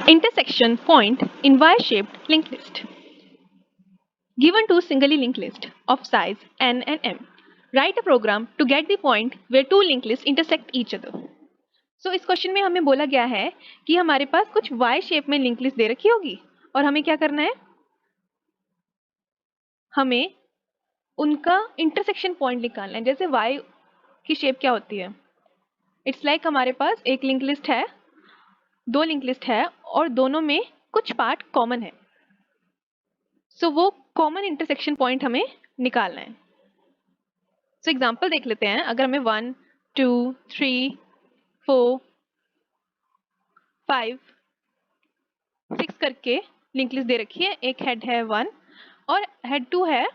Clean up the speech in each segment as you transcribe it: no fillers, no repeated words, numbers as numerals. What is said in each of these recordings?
Intersection point in Y-shaped linked list. Given two singly linked lists of size n and m, write a program to get the point where two linked lists intersect each other. So इस question में हमें बोला गया है कि हमारे पास कुछ Y shape में लिंक लिस्ट दे रखी होगी और हमें क्या करना है, हमें उनका इंटरसेक्शन पॉइंट निकालना है। जैसे Y की शेप क्या होती है, इट्स लाइक हमारे पास एक लिंक लिस्ट है, दो लिंक लिस्ट है और दोनों में कुछ पार्ट कॉमन है। सो वो कॉमन इंटरसेक्शन पॉइंट हमें निकालना है। सो एग्जाम्पल देख लेते हैं। अगर हमें 1 2 3 4 5 6 करके लिंक लिस्ट दे रखी है, एक हेड है 1 और हेड 2 है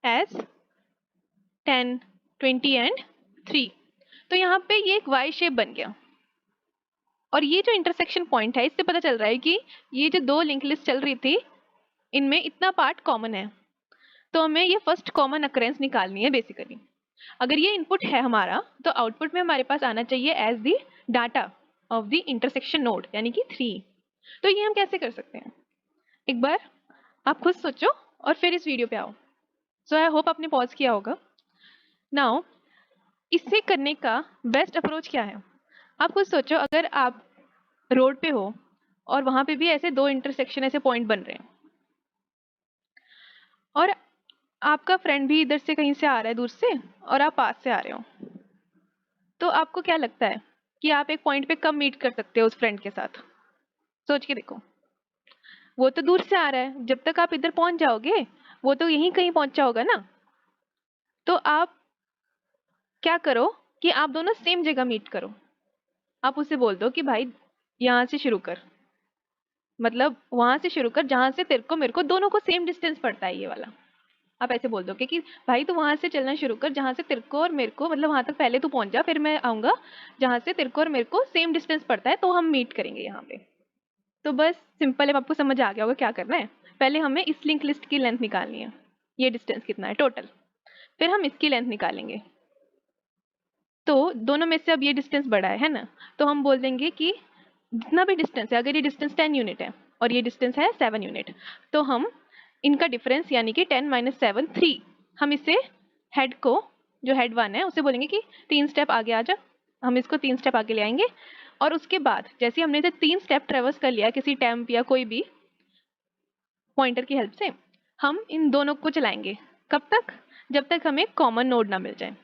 एस 10 20 एंड 3। तो यहाँ पे ये एक वाई शेप बन गया और ये जो इंटरसेक्शन पॉइंट है इससे पता चल रहा है कि ये जो दो लिंक लिस्ट चल रही थी इनमें इतना पार्ट कॉमन है। तो हमें ये फर्स्ट कॉमन अकरेंस निकालनी है बेसिकली। अगर ये इनपुट है हमारा तो आउटपुट में हमारे पास आना चाहिए as the data of the intersection node यानी कि 3। तो ये हम कैसे कर सकते हैं, एक बार आप खुद सोचो और फिर इस वीडियो पे आओ। सो आई होप आपने पॉज किया होगा। नाउ इससे करने का बेस्ट अप्रोच क्या है, आप खुद सोचो। अगर आप रोड पे हो और वहां पे भी ऐसे दो इंटरसेक्शन ऐसे पॉइंट बन रहे हैं और आपका फ्रेंड भी इधर से कहीं से आ रहा है दूर से और आप पास से आ रहे हो, तो आपको क्या लगता है कि आप एक पॉइंट पे कब मीट कर सकते हो उस फ्रेंड के साथ? सोच के देखो। वो तो दूर से आ रहा है, जब तक आप इधर पहुंच जाओगे वो तो यहीं कहीं पहुंचा होगा ना। तो आप क्या करो कि आप दोनों सेम जगह मीट करो। आप उसे बोल दो कि भाई यहाँ से शुरू कर, मतलब वहां से शुरू कर जहां से तेरे को मेरे को दोनों को सेम डिस्टेंस पड़ता है ये वाला। आप ऐसे बोल दो कि भाई तू वहां से चलना शुरू कर जहां से तेरे को और मेरे को, मतलब वहां तक पहले तू पहुंच जा फिर मैं आऊंगा जहां से तेरे को और मेरे को सेम डिस्टेंस पड़ता है, तो हम मीट करेंगे यहाँ पे। तो बस सिंपल है, आपको समझ आ गया होगा क्या करना है। पहले हमें इस लिंक लिस्ट की लेंथ निकालनी है, ये डिस्टेंस कितना है टोटल, फिर हम इसकी लेंथ निकालेंगे। तो दोनों में से अब ये डिस्टेंस बड़ा है ना, तो हम बोल देंगे कि जितना भी डिस्टेंस है, अगर ये डिस्टेंस 10 यूनिट है और ये डिस्टेंस है 7 यूनिट, तो हम इनका डिफरेंस यानी कि 10 - 7 3, हम इसे हेड को, जो हेड 1 है उसे बोलेंगे कि 3 स्टेप आगे आ जा। हम इसको 3 स्टेप आगे ले आएंगे और उसके बाद जैसे हमने 3 स्टेप ट्रेवर्स कर लिया किसी टेम्प या कोई भी पॉइंटर की हेल्प से, हम इन दोनों को चलाएंगे। कब तक? जब तक हमें कॉमन नोड ना मिल जाए।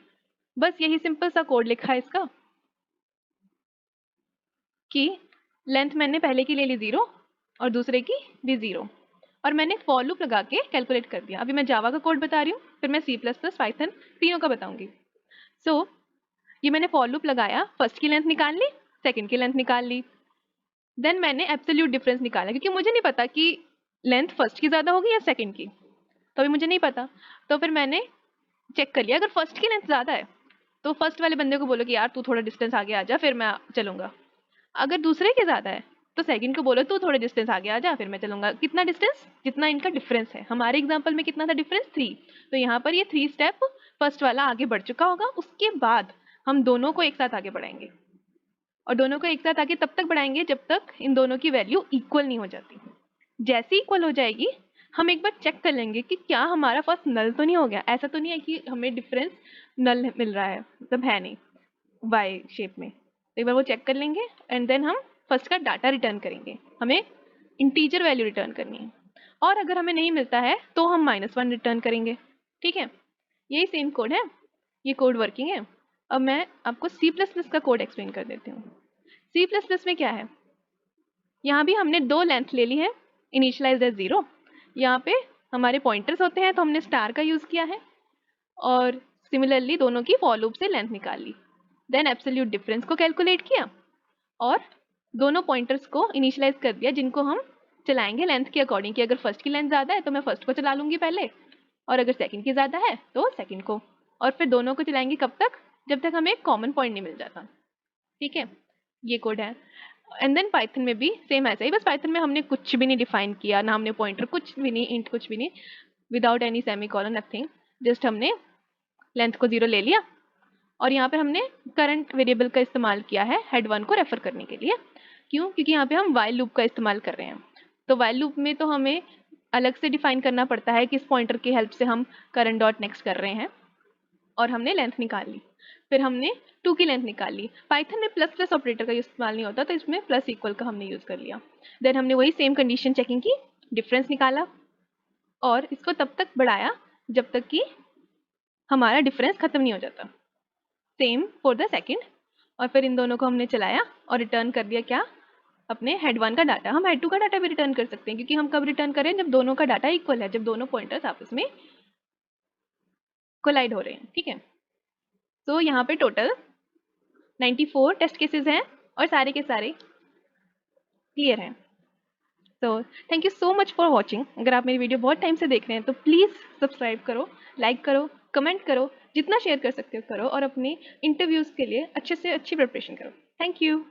बस यही सिंपल सा कोड लिखा है इसका कि लेंथ मैंने पहले की ले ली 0 और दूसरे की भी 0 और मैंने फॉर लूप लगा के कैलकुलेट कर दिया। अभी मैं जावा का कोड बता रही हूँ, फिर मैं C++, पाइथन तीनों का बताऊंगी। सो ये मैंने फॉर लूप लगाया, फर्स्ट की लेंथ निकाल ली, सेकंड की लेंथ निकाल ली, देन मैंने एब्सोल्यूट डिफरेंस निकाला क्योंकि मुझे नहीं पता कि लेंथ फर्स्ट की ज़्यादा होगी या सेकंड की, तो अभी मुझे नहीं पता। तो फिर मैंने चेक कर लिया, अगर फर्स्ट की लेंथ ज़्यादा है तो फर्स्ट वाले बंदे को बोलो कि यार तू थोड़ा डिस्टेंस आगे आ जा फिर मैं चलूंगा। अगर दूसरे के ज़्यादा है तो सेकंड को बोलो तू थोड़े डिस्टेंस आगे आ जा फिर मैं चलूंगा। कितना डिस्टेंस? जितना इनका डिफरेंस है। हमारे एग्जांपल में कितना था डिफरेंस? 3। तो यहाँ पर ये 3 स्टेप फर्स्ट वाला आगे बढ़ चुका होगा, उसके बाद हम दोनों को एक साथ आगे बढ़ाएंगे और दोनों को एक साथ आगे तब तक बढ़ाएंगे जब तक इन दोनों की वैल्यू इक्वल नहीं हो जाती। जैसे इक्वल हो जाएगी हम एक बार चेक कर लेंगे कि क्या हमारा फर्स्ट नल तो नहीं हो गया। ऐसा तो नहीं है कि हमें डिफरेंस नल मिल रहा है, मतलब है नहीं वाई शेप में। एक बार वो चेक कर लेंगे एंड देन हम फर्स्ट का डाटा रिटर्न करेंगे। हमें इंटीजर वैल्यू रिटर्न करनी है और अगर हमें नहीं मिलता है तो हम -1 रिटर्न करेंगे। ठीक है, यही सेम कोड है, ये कोड वर्किंग है। अब मैं आपको C++ का कोड एक्सप्लेन कर देती हूँ। C++ में क्या है, यहाँ भी हमने दो लेंथ ले ली है, इनिशियलाइज एज 0। यहाँ पे हमारे पॉइंटर्स होते हैं तो हमने स्टार का यूज़ किया है और सिमिलरली दोनों की फॉर लूप से लेंथ निकाल ली, देन एब्सोल्यूट डिफरेंस को कैलकुलेट किया और दोनों पॉइंटर्स को इनिशियलाइज कर दिया जिनको हम चलाएंगे लेंथ के अकॉर्डिंग कि अगर फर्स्ट की लेंथ ज़्यादा है तो मैं फर्स्ट को चला लूँगी पहले और अगर सेकंड की ज़्यादा है तो सेकंड को, और फिर दोनों को चलाएंगे कब तक? जब तक हमें एक कॉमन पॉइंट नहीं मिल जाता। ठीक है, ये कोड है। एंड देन पाइथन में भी सेम ऐसा ही, बस पाइथन में हमने कुछ भी नहीं डिफाइन किया, ना हमने पॉइंटर कुछ भी नहीं, इंट कुछ भी नहीं, without any semicolon nothing, just हमने लेंथ को 0 ले लिया और यहाँ पे हमने करंट वेरिएबल का इस्तेमाल किया है हेड 1 को रेफर करने के लिए। क्यों? क्योंकि यहाँ पे हम वाइल लूप का इस्तेमाल कर रहे हैं। तो वाइल लूप में तो हमें अलग से डिफाइन करना पड़ता है किस पॉइंटर की हेल्प से हम करंट डॉट नेक्स्ट कर रहे हैं, और हमने लेंथ निकाल ली। फिर हमने 2 की लेंथ निकाल ली। पाइथन में प्लस प्लस ऑपरेटर का इस्तेमाल नहीं होता, तो इसमें प्लस इक्वल का हमने यूज़ कर लिया। देन हमने वही सेम कंडीशन चेकिंग की, डिफरेंस निकाला और इसको तब तक बढ़ाया जब तक कि हमारा डिफरेंस खत्म नहीं हो जाता। Same for the second. और फिर इन दोनों को हमने चलाया और रिटर्न कर दिया क्या? अपने हेड 1 का डाटा। हम हेड 2 का डाटा भी रिटर्न कर सकते हैं, क्योंकि हम कब रिटर्न करें? जब दोनों का डाटा इक्वल है, जब दोनों पॉइंटर्स आपस में कोलाइड हो रहे हैं। ठीक है, तो यहाँ पे टोटल 94 टेस्ट केसेस हैं और सारे के सारे क्लियर हैं। तो thank you so much for watching. अगर आप मेरी वीडियो बहुत टाइम से देख रहे हैं तो प्लीज़ सब्सक्राइब करो, लाइक करो, कमेंट करो, जितना शेयर कर सकते हो करो, और अपने इंटरव्यूज़ के लिए अच्छे से अच्छी प्रिपरेशन करो। Thank you.